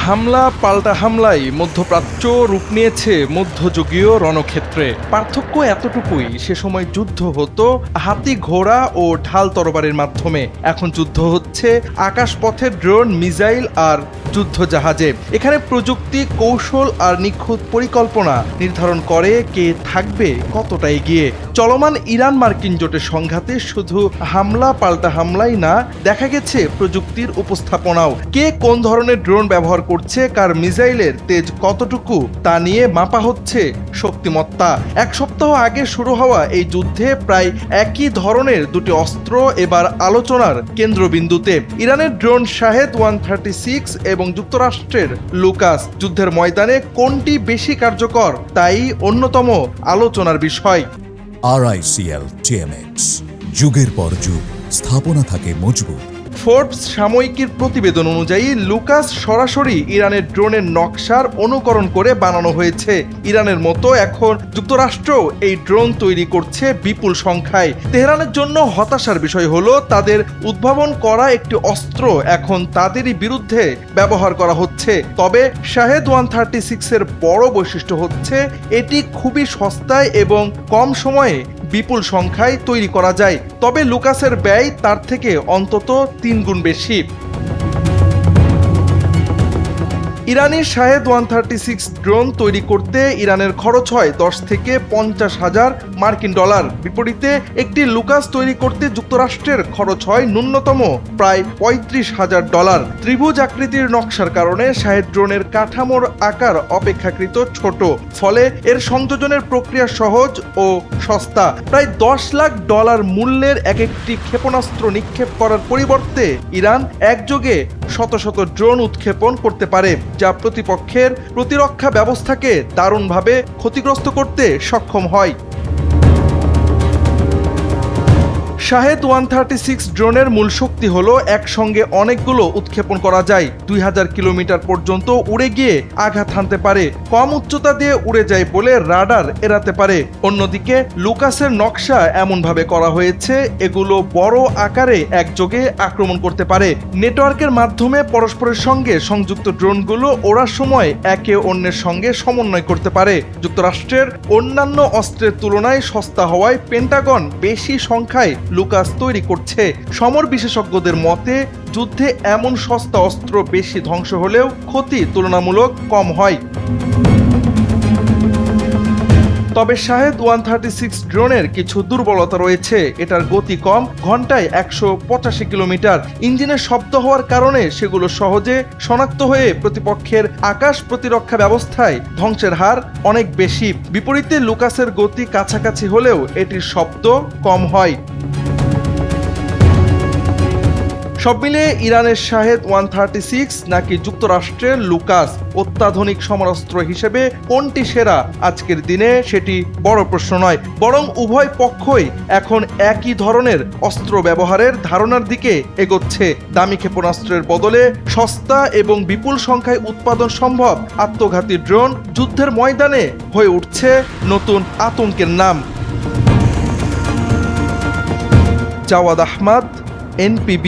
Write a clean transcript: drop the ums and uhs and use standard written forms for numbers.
হামলা পাল্টা হামলায় মধ্যপ্রাচ্য রূপ নিয়েছে মধ্যযুগীয় রণক্ষেত্রে। পার্থক্য এতটুকুই, সে সময় যুদ্ধ হতো হাতি ঘোড়া ও ঢাল তরবারির মাধ্যমে, এখন যুদ্ধ হচ্ছে আকাশপথে ড্রোন, মিসাইল আর যুদ্ধ জাহাজে। এখানে প্রযুক্তি, কৌশল আর নিখুঁত পরিকল্পনা নির্ধারণ করে কে থাকবে কতটা এগিয়ে। চলমান ইরান মার্কিন জোটের সংঘাতে শুধু হামলা পাল্টা হামলাই না, দেখা গেছে প্রযুক্তির উপস্থাপনাও। কে কোন ধরনের ড্রোন ব্যবহার করছে, কার মিসাইলের তেজ কতটুকু, তা নিয়ে মাপা হচ্ছে শক্তিমত্তা। এক সপ্তাহ আগে শুরু হওয়া এই যুদ্ধে প্রায় একই ধরনের দুটি অস্ত্র এবার আলোচনার কেন্দ্রবিন্দুতে। ইরানের ড্রোন শাহেদ 136 এবং যুক্তরাষ্ট্রের লুকাস। যুদ্ধের ময়দানে কোনটি বেশি কার্যকর, তাই অন্যতম আলোচনার বিষয়। RICL TMX, যুগের পর যুগ স্থাপনা থাকে মজবুত। ফোর্বস সাময়িকীর প্রতিবেদন অনুযায়ী লুকাস সরাসরি ইরানের ড্রোনের নকশার অনুকরণ করে বানানো হয়েছে। ইরানের মতো এখন যুক্তরাষ্ট্র এই ড্রোন তৈরি করছে বিপুল সংখ্যায়। তেহরানের জন্য হতাশার বিষয় হলো তাদের উদ্ভাবন করা একটি অস্ত্র এখন তাদেরই বিরুদ্ধে ব্যবহার করা হচ্ছে। তবে শাহেদ 136 এর বড় বৈশিষ্ট্য হচ্ছে এটি খুবই সস্তায় এবং কম সময়ে বিপুল সংখ্যায় তৈরি করা যায়। তবে লুকাসের ব্যয় তার থেকে অন্তত 3 গুণ বেশি। ইরানি শাহেদ 136 ড্রোন তৈরি করতে ইরানের খরচ হয় 10 থেকে 50,000 মার্কিন ডলার। বিপরীতে একটি লুকাস তৈরি করতে যুক্তরাষ্ট্রের খরচ হয় ন্যূনতম প্রায় 35,000 ডলার। ত্রিভুজ আকৃতির নকশার কারণে শাহেদ ড্রোনের কাঠামোর আকার অপেক্ষাকৃত ছোট, ফলে এর সংযোজনের প্রক্রিয়া সহজ ও সস্তা। প্রায় 10 লাখ ডলার মূল্যের এক একটি ক্ষেপণাস্ত্র নিক্ষেপ করার পরিবর্তে ইরান একযোগে শত শত ড্রোন উৎক্ষেপণ করতে পারে, যা প্রতিপক্ষের প্রতিরক্ষা ব্যবস্থাকে দারুণভাবে ক্ষতিগ্রস্ত করতে সক্ষম হয়। শাহেদ 136 ড্রোনের মূল শক্তি হলো একসঙ্গে অনেকগুলো উৎক্ষেপণ করা যায়। 2000 কিলোমিটার পর্যন্ত উড়ে গিয়ে আঘাত হানতে পারে, কম উচ্চতা দিয়ে উড়ে যায় বলে রাডার এড়াতে পারে। অন্যদিকে লুকাসের নকশা এমনভাবে করা হয়েছে এগুলো বড় আকারে একযোগে আক্রমণ করতে পারে। নেটওয়ার্কের মাধ্যমে পরস্পরের সঙ্গে সংযুক্ত ড্রোনগুলো ওড়ার সময় একে অন্যের সঙ্গে সমন্বয় করতে পারে। যুক্তরাষ্ট্রের অন্যান্য অস্ত্রের তুলনায় সস্তা হওয়ায় পেন্টাগন বেশি সংখ্যায় লুকাস তৈরি করছে। সমর বিশেষজ্ঞদের মতে যুদ্ধে এমন সস্তা অস্ত্র বেশি ধ্বংস হলেও ক্ষতি তুলনামূলক কম হয়। তবে শাহেদ 136 ড্রোনের কিছু দুর্বলতা রয়েছে। এটার গতি কম, ঘন্টায় 185 কিলোমিটার। ইঞ্জিনের শব্দ হওয়ার কারণে সেগুলো সহজে শনাক্ত হয়ে প্রতিপক্ষের আকাশ প্রতিরক্ষা ব্যবস্থায় ধ্বংসের হার অনেক বেশি। বিপরীতে লুকাসের গতি কাছাকাছি হলেও এটির শব্দ কম হয়। সব মিলিয়ে ইরানের শাহেদ 136 নাকি যুক্তরাষ্ট্রের লুকাস অত্যাধুনিক সমরাস্ত্র হিসেবে কোনটি সেরা আজকের দিনে সেটি বড় প্রশ্ন নয়, বরং উভয় পক্ষই এখন একই ধরনের অস্ত্র ব্যবহারের ধারণার দিকে এগোচ্ছে। দামি ক্ষেপণাস্ত্রের বদলে সস্তা এবং বিপুল সংখ্যায় উৎপাদন সম্ভব আত্মঘাতী ড্রোন যুদ্ধের ময়দানে হয়ে উঠছে নতুন আতঙ্কের নাম। জাওয়াদ আহমদ, NPB।